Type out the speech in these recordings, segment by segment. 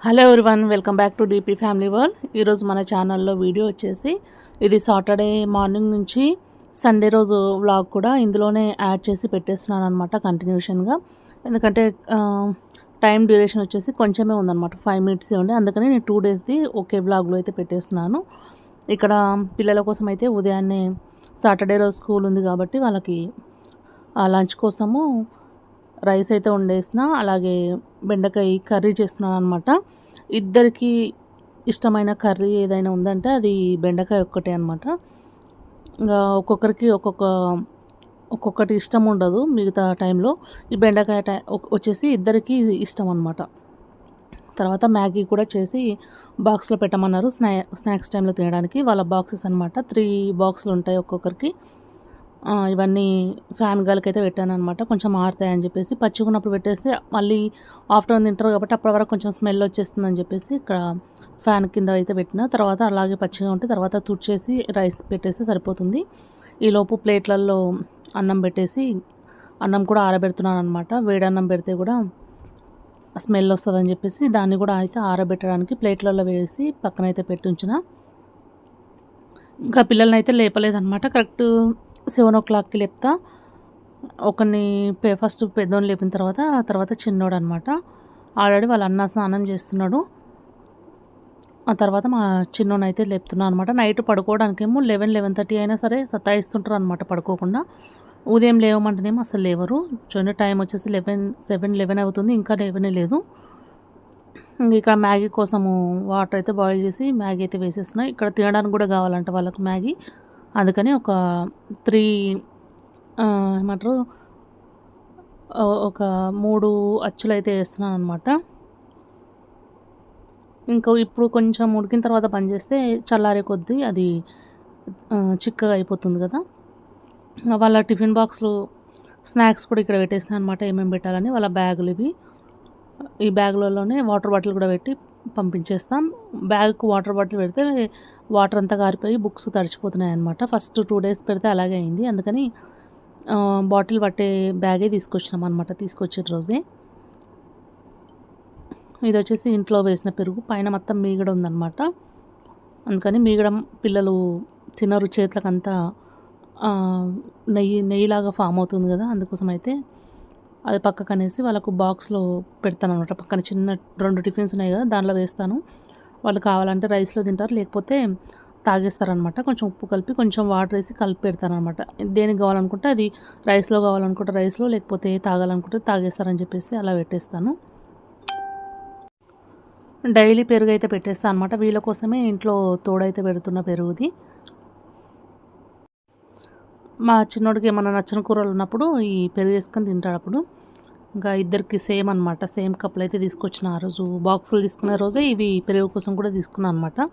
Hello everyone, welcome back to DP family world. ఈరోజు మన ఛానల్లో వీడియో వచ్చేసి ఇది సాటర్డే మార్నింగ్ నుంచి సండే రోజు వ్లాగ్ కూడా ఇందులోనే యాడ్ చేసి పెట్టేస్తున్నాను అనమాట కంటిన్యూషన్గా. ఎందుకంటే టైం డ్యూరేషన్ వచ్చేసి కొంచెమే ఉందన్నమాట, 5 minutes ఉంది. అందుకని నేను 2 daysది ఒకే వ్లాగ్లో అయితే పెట్టేస్తున్నాను. ఇక్కడ పిల్లల కోసం అయితే ఉదయాన్నే సాటర్డే రోజు స్కూల్ ఉంది కాబట్టి వాళ్ళకి లంచ్ కోసము రైస్ అయితే వండేసిన, అలాగే బెండకాయ కర్రీ చేస్తున్నాను అనమాట. ఇద్దరికి ఇష్టమైన కర్రీ ఏదైనా ఉందంటే అది బెండకాయ ఒక్కటే అనమాట. ఇంకా ఒక్కొక్కరికి ఒక్కొక్కటి ఇష్టం ఉండదు. మిగతా టైంలో ఈ బెండకాయ వచ్చేసి ఇద్దరికి ఇష్టం అనమాట. తర్వాత మ్యాగీ కూడా చేసి బాక్స్లో పెట్టమన్నారు, స్నాక్స్ టైంలో తినడానికి. వాళ్ళ బాక్సెస్ అనమాట, 3 బాక్సులు ఉంటాయి ఒక్కొక్కరికి. ఇవన్నీ ఫ్యాన్ గాలికైతే పెట్టాను అనమాట, కొంచెం ఆరుతాయని చెప్పేసి. పచ్చిగున్నప్పుడు పెట్టేస్తే మళ్ళీ ఆఫ్టర్నూన్ తింటారు కాబట్టి అప్పటి వరకు కొంచెం స్మెల్ వచ్చేస్తుందని చెప్పేసి ఇక్కడ ఫ్యాన్ కింద అయితే పెట్టిన. తర్వాత అలాగే పచ్చిగా ఉంటే తర్వాత తుడిచేసి రైస్ పెట్టేస్తే సరిపోతుంది. ఈలోపు ప్లేట్లలో అన్నం పెట్టేసి అన్నం కూడా ఆరబెడుతున్నాను అనమాట. వేడన్నం పెడితే కూడా స్మెల్ వస్తుందని చెప్పేసి దాన్ని కూడా అయితే ఆరబెట్టడానికి ప్లేట్లలో వేసి పక్కనైతే పెట్టి ఉంచిన. ఇంకా పిల్లల్ని అయితే లేపలేదనమాట. కరెక్ట్ 7 o'clockకి లేపుతా. ఒకరిని ఫస్ట్ పెద్దోని లేపిన తర్వాత చిన్నోడు అనమాట. ఆల్రెడీ వాళ్ళ అన్న స్నానం చేస్తున్నాడు. ఆ తర్వాత మా చిన్నోని అయితే లేపుతున్నాను అనమాట. నైట్ పడుకోవడానికేమో 11-11:30 అయినా సరే సతాయిస్తుంటారు అనమాట పడుకోకుండా. ఉదయం లేవమంటేనేమో అసలు లేవరు. చూడండి, టైం వచ్చేసి 11 అవుతుంది, ఇంకా లేవనే లేదు. ఇక్కడ మ్యాగీ కోసము వాటర్ అయితే బాయిల్ చేసి మ్యాగీ అయితే వేసేస్తున్నాయి. ఇక్కడ తినడానికి కూడా కావాలంట వాళ్ళకి మ్యాగీ. అందుకని ఒక 3 ఏమంటారు ఒక 3 అచ్చులు అయితే వేస్తున్నాను అనమాట. ఇంకా ఇప్పుడు కొంచెం ఉడికిన తర్వాత బంద్ చేస్తే చల్లారే కొద్దీ అది చిక్కగా అయిపోతుంది కదా. వాళ్ళ టిఫిన్ బాక్స్లు స్నాక్స్ కూడా ఇక్కడ పెట్టేస్తాను అనమాట, ఏమేమి పెట్టాలని. వాళ్ళ బ్యాగులు ఇవి. ఈ బ్యాగులలోనే వాటర్ బాటిల్ కూడా పెట్టి పంపించేస్తాం. బ్యాగ్కు వాటర్ బాటిల్ పెడితే వాటర్ అంతా కారిపోయి బుక్స్ తడిచిపోతున్నాయి అనమాట. ఫస్ట్ 2 days పెడితే అలాగే అయింది. అందుకని బాటిల్ పట్టే బ్యాగే తీసుకొచ్చినాం అనమాట, తీసుకొచ్చిన రోజే. ఇది వచ్చేసి ఇంట్లో వేసిన పెరుగు, పైన మొత్తం మీగడ ఉందన్నమాట. అందుకని మీగడ పిల్లలు తినరు, చేతులకంతా నెయ్యిలాగా ఫామ్ అవుతుంది కదా. అందుకోసం అయితే అది పక్కకు అనేసి వాళ్ళకు బాక్స్లో పెడతాను అనమాట. పక్కన చిన్న 2 టిఫిన్స్ ఉన్నాయి కదా, దాంట్లో వేస్తాను. వాళ్ళు కావాలంటే రైస్లో తింటారు, లేకపోతే తాగేస్తారనమాట. కొంచెం ఉప్పు కలిపి కొంచెం వాటర్ వేసి కలిపి పెడతాను అనమాట. దేనికి కావాలనుకుంటే అది, రైస్లో కావాలనుకుంటే రైస్లో, లేకపోతే తాగాలనుకుంటే తాగేస్తారని చెప్పేసి అలా పెట్టేస్తాను. డైలీ పెరుగు అయితే పెట్టేస్తాను అనమాట. వీళ్ళ కోసమే ఇంట్లో తోడైతే పెడుతున్న పెరుగుది. మా చిన్నోడికి ఏమన్నా నచ్చిన కూరలు ఉన్నప్పుడు ఈ పెరుగు వేసుకొని తింటాడు అప్పుడు. ఇంకా ఇద్దరికి సేమ్ అనమాట, సేమ్ కప్పులు అయితే తీసుకొచ్చిన. ఆ రోజు బాక్సులు తీసుకునే రోజే ఇవి పెరుగు కోసం కూడా తీసుకున్నాను అనమాట.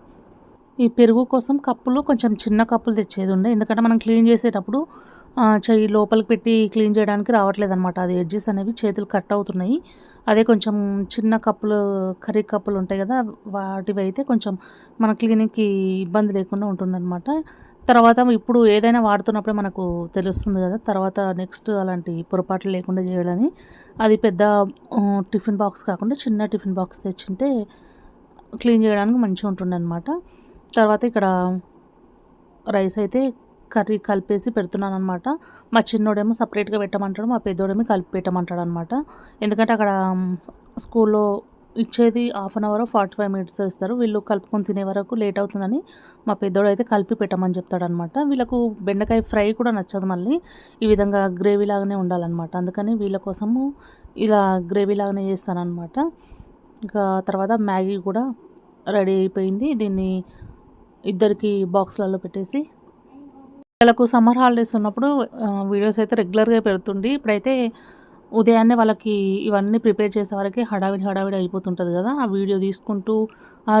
ఈ పెరుగు కోసం కప్పులు కొంచెం చిన్న కప్పులు తెచ్చేది ఉండే, ఎందుకంటే మనం క్లీన్ చేసేటప్పుడు చెయ్యి లోపలికి పెట్టి క్లీన్ చేయడానికి రావట్లేదు అనమాట. అది ఎడ్జెస్ అనేవి చేతులు కట్ అవుతున్నాయి. అదే కొంచెం చిన్న కప్పులు, కర్రీ కప్పులు ఉంటాయి కదా, వాటివి అయితే కొంచెం మన క్లీనింగ్కి ఇబ్బంది లేకుండా ఉంటుందన్నమాట. తర్వాత ఇప్పుడు ఏదైనా వాడుతున్నప్పుడే మనకు తెలుస్తుంది కదా, తర్వాత నెక్స్ట్ అలాంటి పొరపాట్లు లేకుండా చేయాలని. అది పెద్ద టిఫిన్ బాక్స్ కాకుండా చిన్న టిఫిన్ బాక్స్ తెచ్చింటే క్లీన్ చేయడానికి మంచిగా ఉంటుండే అనమాట. తర్వాత ఇక్కడ రైస్ అయితే కర్రీ కలిపేసి పెడుతున్నాను అనమాట. మా చిన్నోడేమో సపరేట్గా పెట్టమంటాడు, మా పెద్దోడేమో కలిపి పెట్టమంటాడు అనమాట. ఎందుకంటే అక్కడ స్కూల్లో ఇచ్చేది 1/2 hour 45 minutes ఇస్తారు. వీళ్ళు కలుపుకొని తినే వరకు లేట్ అవుతుందని మా పెద్దోడు అయితే కలిపి పెట్టమని చెప్తాడనమాట. వీళ్ళకు బెండకాయ ఫ్రై కూడా నచ్చదు, మళ్ళీ ఈ విధంగా గ్రేవీ లాగానే ఉండాలన్నమాట. అందుకని వీళ్ళ కోసము ఇలా గ్రేవీ లాగానే చేస్తానన్నమాట. ఇంకా తర్వాత మ్యాగీ కూడా రెడీ అయిపోయింది. దీన్ని ఇద్దరికి బాక్స్లలో పెట్టేసి, వాళ్ళకు సమ్మర్ హాలిడేస్ ఉన్నప్పుడు వీడియోస్ అయితే రెగ్యులర్గా పెడుతుండి. ఇప్పుడైతే ఉదయాన్నే వాళ్ళకి ఇవన్నీ ప్రిపేర్ చేసే వరకే హడావిడి అయిపోతుంటుంది కదా. ఆ వీడియో తీసుకుంటూ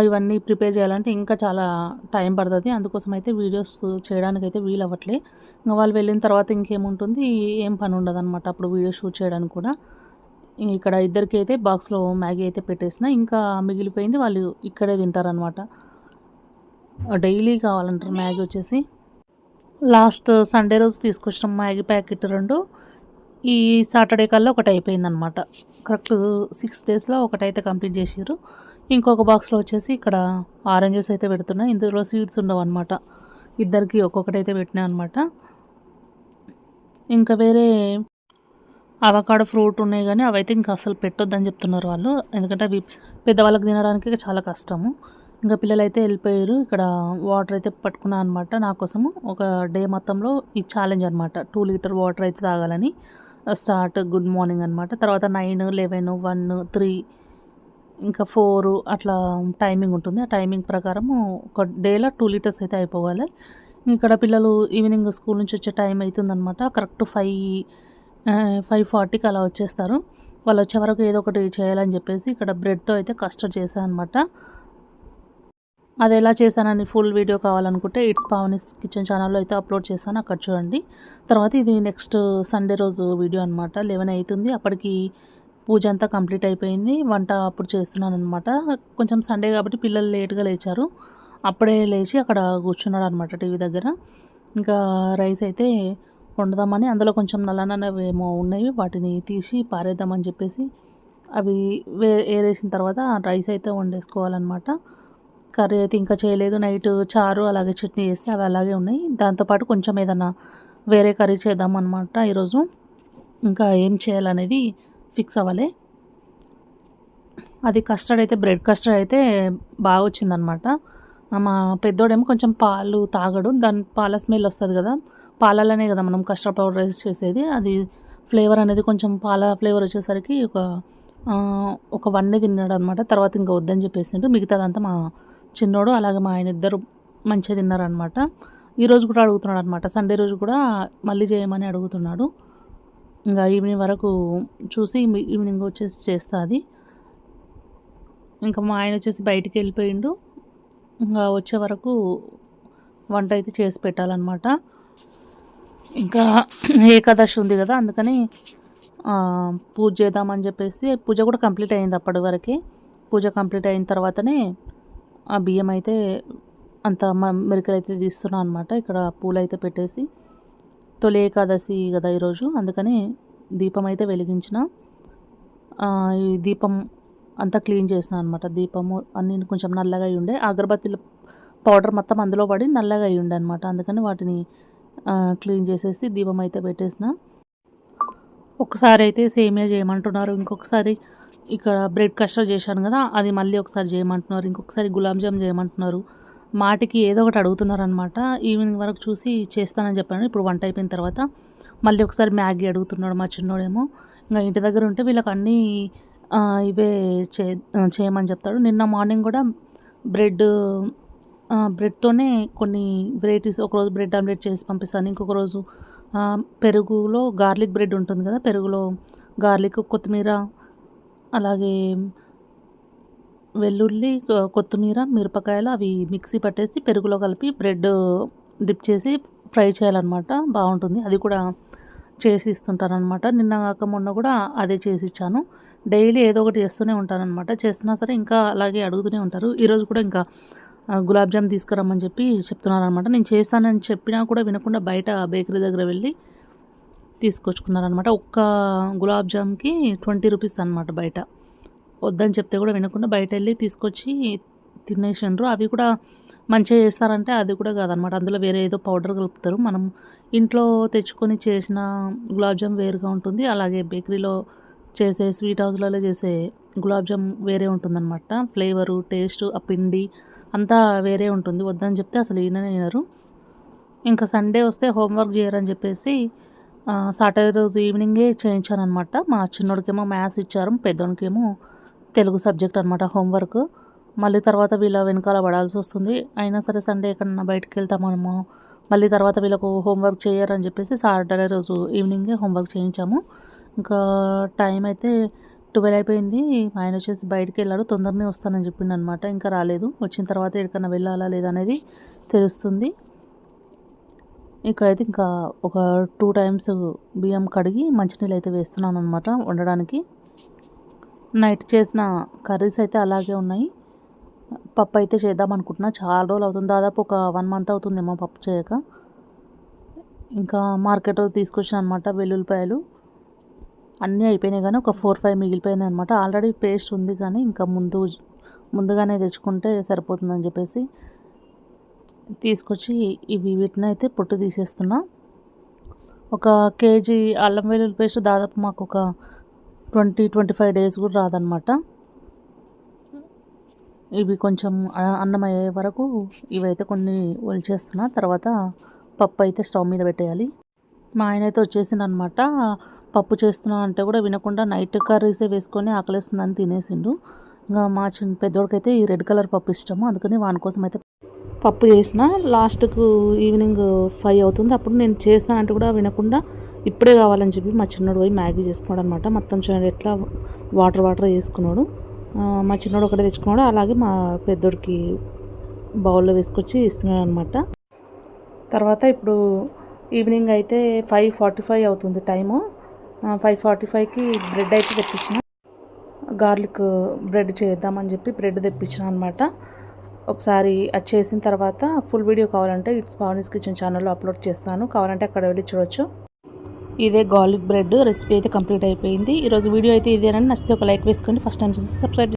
ఇవన్నీ ప్రిపేర్ చేయాలంటే ఇంకా చాలా టైం పడుతుంది. అందుకోసం అయితే వీడియోస్ చేయడానికైతే వీలు అవ్వట్లే. ఇంకా వాళ్ళు వెళ్ళిన తర్వాత ఇంకేముంటుంది, ఏం పని ఉండదు అనమాట అప్పుడు వీడియో షూట్ చేయడానికి కూడా. ఇక్కడ ఇద్దరికి అయితే బాక్స్లో మ్యాగీ అయితే పెట్టేసిన, ఇంకా మిగిలిపోయింది వాళ్ళు ఇక్కడే తింటారనమాట. డైలీ కావాలంటారు మ్యాగీ వచ్చేసి. లాస్ట్ సండే రోజు తీసుకొచ్చిన మ్యాగీ ప్యాకెట్ 2 ఈ సాటర్డే కల్లా ఒకటి అయిపోయిందనమాట. కరెక్ట్ 6 డేస్‌లో ఒకటైతే కంప్లీట్ చేసిర్రు. ఇంకొక బాక్స్‌లో వచ్చేసి ఇక్కడ ఆరెంజెస్ అయితే పెడుతున్నా. ఇందులో సీడ్స్ ఉండవన్నమాట. ఇద్దరికి ఒక్కొక్కటైతే పెట్టినా అనమాట. ఇంకా వేరే అవకాడో ఫ్రూట్ ఉన్నాయి గానీ అవైతే ఇంకా అసలు పెట్టొద్దని చెప్తున్నారు వాళ్ళు. ఎందుకంటే అవి పెద్దవాళ్ళకి తినడానికి చాలా కష్టము. ఇంకా పిల్లలైతే వెళ్ళిపోయారు. ఇక్కడ వాటర్ అయితే పట్టుకున్నా అనమాట నా కోసము. ఒక డే మొత్తంలో ఈ ఛాలెంజ్ అనమాట. 2 లీటర్ వాటర్ అయితే తాగాలని. స్టార్ట్ గుడ్ మార్నింగ్ అనమాట. తర్వాత 9, 11, 1, 3 ఇంకా 4 అట్లా టైమింగ్ ఉంటుంది. ఆ టైమింగ్ ప్రకారము ఒక డేలో 2 లీటర్స్ అయితే అయిపోవాలి. ఇక్కడ పిల్లలు ఈవినింగ్ స్కూల్ నుంచి వచ్చే టైం అవుతుందనమాట. కరెక్ట్ 5:40కి అలా వచ్చేస్తారు. వాళ్ళు వచ్చే వరకు ఏదో ఒకటి చేయాలని చెప్పేసి ఇక్కడ బ్రెడ్తో అయితే కస్టర్డ్ చేశాను అనమాట. అది ఎలా చేశానని ఫుల్ వీడియో కావాలనుకుంటే ఇట్స్ పావనీస్ కిచెన్ ఛానల్లో అయితే అప్లోడ్ చేశాను, అక్కడ చూడండి. తర్వాత ఇది నెక్స్ట్ సండే రోజు వీడియో అనమాట. 11 అవుతుంది. అప్పటికి పూజ అంతా కంప్లీట్ అయిపోయింది. వంట అప్పుడు చేస్తున్నాను అనమాట. కొంచెం సండే కాబట్టి పిల్లలు లేట్గా లేచారు. అప్పుడే లేచి అక్కడ కూర్చున్నాడు అనమాట టీవీ దగ్గర. ఇంకా రైస్ అయితే వండుదామని, అందులో కొంచెం నల్లనవేమో ఉన్నాయి, వాటిని తీసి పారేద్దామని చెప్పేసి అవి ఏరేసిన తర్వాత రైస్ అయితే వండేసుకోవాలన్నమాట. కర్రీ అయితే ఇంకా చేయలేదు. నైట్ చారు అలాగే చట్నీ చేస్తే అవి అలాగే ఉన్నాయి. దాంతోపాటు కొంచెం ఏదన్నా వేరే కర్రీ చేద్దామన్నమాట ఈరోజు. ఇంకా ఏం చేయాలనేది ఫిక్స్ అవ్వలే. అది కస్టర్డ్ అయితే బ్రెడ్ కస్టర్డ్ అయితే బాగా వచ్చిందనమాట. మా పెద్దోడేమో కొంచెం పాలు తాగడు. దాని పాల స్మెల్ వస్తుంది కదా, పాలలోనే కదా మనం కస్టర్డ్ పౌడర్ వేసి చేసేది. అది ఫ్లేవర్ అనేది కొంచెం పాల ఫ్లేవర్ వచ్చేసరికి ఒక వన్నే తిన్నాడు అనమాట. తర్వాత ఇంకా వద్దని చెప్పేసిండు. మిగతాదంతా మా చిన్నోడు అలాగే మా ఆయన ఇద్దరు మంచిగా తిన్నారనమాట. ఈరోజు కూడా అడుగుతున్నాడు అనమాట. సండే రోజు కూడా మళ్ళీ చేయమని అడుగుతున్నాడు. ఇంకా ఈవినింగ్ వరకు చూసి ఈవినింగ్ వచ్చేసి చేస్తా అది. ఇంకా మా ఆయన వచ్చేసి బయటికి వెళ్ళిపోయిండు. ఇంకా వచ్చే వరకు వంట అయితే చేసి పెట్టాలన్నమాట. ఇంకా ఏకాదశి ఉంది కదా, అందుకని పూజ చేద్దామని చెప్పేసి పూజ కూడా కంప్లీట్ అయింది. అప్పటి వరకే పూజ కంప్లీట్ అయిన తర్వాతనే ఆ బియ్యం అయితే అంత మెరికలు అయితే తీస్తున్నాను అనమాట. ఇక్కడ పూలు అయితే పెట్టేసి తొలి ఏకాదశి కదా ఈరోజు, అందుకని దీపం అయితే వెలిగించిన. ఈ దీపం అంతా క్లీన్ చేసిన అనమాట. దీపము అన్నీ కొంచెం నల్లగా అయి ఉండే, అగరబత్తిల పౌడర్ మొత్తం అందులో పడి నల్లగా అయి ఉండే అనమాట. అందుకని వాటిని క్లీన్ చేసేసి దీపం అయితే పెట్టేసిన. ఒకసారి అయితే సేమియా చేయమంటున్నారు, ఇంకొకసారి ఇక్కడ బ్రెడ్ కస్టర్డ్ చేశాను కదా అది మళ్ళీ ఒకసారి చేయమంటున్నారు, ఇంకొకసారి గులాబ్ జామ్ చేయమంటున్నారు. మాటికి ఏదో ఒకటి అడుగుతున్నారు అనమాట. ఈవినింగ్ వరకు చూసి చేస్తానని చెప్పాను. ఇప్పుడు వంట అయిపోయిన తర్వాత మళ్ళీ ఒకసారి మ్యాగీ అడుగుతున్నాడు మా చిన్నోడేమో. ఇంకా ఇంటి దగ్గర ఉంటే వీళ్ళకి అన్నీ ఇవే చేయమని చెప్తాడు. నిన్న మార్నింగ్ కూడా బ్రెడ్తోనే కొన్ని వెరైటీస్, ఒకరోజు బ్రెడ్ ఆమ్లెట్ చేసి పంపిస్తాను, ఇంకొక రోజు పెరుగులో గార్లిక్ బ్రెడ్ ఉంటుంది కదా, పెరుగులో గార్లిక్, కొత్తిమీర, అలాగే వెల్లుల్లి, కొత్తిమీర, మిరపకాయలు అవి మిక్సీ పట్టేసి పెరుగులో కలిపి బ్రెడ్ డిప్ చేసి ఫ్రై చేయాలన్నమాట. బాగుంటుంది. అది కూడా చేసి ఇస్తుంటారనమాట. నిన్న కాక మొన్న కూడా అదే చేసి ఇచ్చాను. డైలీ ఏదో ఒకటి చేస్తూనే ఉంటానన్నమాట. చేస్తున్నా సరే ఇంకా అలాగే అడుగుతూనే ఉంటారు. ఈరోజు కూడా ఇంకా గులాబ్ జామ్ తీసుకురమ్మని చెప్పి చెప్తున్నారనమాట. నేను చేస్తానని చెప్పినా కూడా వినకుండా బయట బేకరీ దగ్గర వెళ్ళి తీసుకొచ్చుకున్నారనమాట. ఒక్క గులాబ్ జామ్కి 20 రూపీస్ అనమాట బయట. వద్దని చెప్తే కూడా వినకుండా బయట వెళ్ళి తీసుకొచ్చి తినేసిండ్రు. అవి కూడా మంచిగా చేస్తారంటే అది కూడా కాదనమాట. అందులో వేరే ఏదో పౌడర్ కలుపుతారు. మనం ఇంట్లో తెచ్చుకొని చేసిన గులాబ్ జామ్ వేరుగా ఉంటుంది, అలాగే బేకరీలో చేసే స్వీట్ హౌస్లలో చేసే గులాబ్ జామ్ వేరే ఉంటుందన్నమాట. ఫ్లేవరు, టేస్ట్, ఆ పిండి అంతా వేరే ఉంటుంది. వద్దని చెప్తే అసలు వినరు. ఇంకా సండే వస్తే హోంవర్క్ చేయరని చెప్పేసి సాటర్డే రోజు ఈవినింగే చేయించానమాట. మా చిన్నోడికేమో మ్యాథ్స్ ఇచ్చారు, పెద్దోడికేమో తెలుగు సబ్జెక్ట్ అనమాట హోంవర్క్. మళ్ళీ తర్వాత వీళ్ళ వెనకాల పడాల్సి వస్తుంది. అయినా సరే సండే ఎక్కడన్నా బయటకు వెళ్తామేమో, మళ్ళీ తర్వాత వీళ్ళకు హోంవర్క్ చేయరని చెప్పేసి సాటర్డే రోజు ఈవినింగే హోంవర్క్ చేయించాము. ఇంకా టైం అయితే 12 అయిపోయింది. ఆయన వచ్చేసి బయటికి వెళ్ళాడు, తొందరనే వస్తానని చెప్పిండు అనమాట. ఇంకా రాలేదు. వచ్చిన తర్వాత ఎక్కడికన్నా వెళ్ళాలా లేదా అనేది తెలుస్తుంది. ఇక్కడైతే ఇంకా ఒక 2 టైమ్స్ బియ్యం కడిగి మంచినీళ్ళు అయితే వేస్తున్నాను అనమాట వండడానికి. నైట్ చేసిన కర్రీస్ అయితే అలాగే ఉన్నాయి. పప్పు అయితే చేద్దాం అనుకుంటున్నా. చాలా రోజులు అవుతుంది, దాదాపు ఒక 1 మంత్ అవుతుందేమో పప్పు చేయక. ఇంకా మార్కెట్ తీసుకొచ్చిన అనమాట వెల్లుల్లిపాయలు. అన్నీ అయిపోయినాయి కానీ ఒక 4-5 మిగిలిపోయినాయి అనమాట. ఆల్రెడీ పేస్ట్ ఉంది కానీ ఇంకా ముందుగానే తెచ్చుకుంటే సరిపోతుందని చెప్పేసి తీసుకొచ్చి వీటిని అయితే పొట్టు తీసేస్తున్నా. ఒక కేజీ అల్లం వెల్లుల్లి పేస్ట్ దాదాపు మాకు ఒక 20-25 డేస్ కూడా రాదనమాట. ఇవి కొంచెం అన్నం అయ్యే వరకు ఇవైతే కొన్ని ఒలిచేస్తున్నా. తర్వాత పప్పు అయితే స్టవ్ మీద పెట్టేయాలి. మా ఆయన అయితే వచ్చేసిండనమాట. పప్పు చేస్తున్నా అంటే కూడా వినకుండా నైట్ కర్రీసే వేసుకొని ఆకలేస్తుందని తినేసిండు. ఇంకా మా పెద్దోడికైతే ఈ రెడ్ కలర్ పప్పు ఇష్టము, అందుకని వాని కోసం అయితే పప్పు చేసిన. లాస్ట్కు ఈవినింగ్ 5 అవుతుంది. అప్పుడు నేను చేస్తానంటే కూడా వినకుండా ఇప్పుడే కావాలని చెప్పి మా చిన్నోడు పోయి మ్యాగీ చేసుకున్నాడు అనమాట. మొత్తం చూడండి ఎట్లా వాటర్ చేసుకున్నాడు. మా చిన్నోడు ఒకటే తెచ్చుకున్నాడు. అలాగే మా పెద్దోడికి బౌల్లో వేసుకొచ్చి ఇస్తున్నాడు అనమాట. తర్వాత ఇప్పుడు ఈవినింగ్ అయితే 5:45 అవుతుంది టైము. 5:45కి బ్రెడ్ అయితే తెప్పించిన. గార్లిక్ బ్రెడ్ చేద్దామని చెప్పి బ్రెడ్ తెప్పించిన అనమాట. ఒకసారి అది చేసిన తర్వాత ఫుల్ వీడియో కావాలంటే ఇట్స్ పావనీస్ కిచెన్ ఛానల్లో అప్లోడ్ చేస్తాను, కావాలంటే అక్కడ వెళ్ళి చూడొచ్చు. ఇదే గార్లిక్ బ్రెడ్ రెసిపీ అయితే కంప్లీట్ అయిపోయింది. ఈరోజు వీడియో అయితే ఇదేనండి. నచ్చితే ఒక లైక్ వేసుకోండి. ఫస్ట్ టైం చూసి సబ్స్క్రైబ్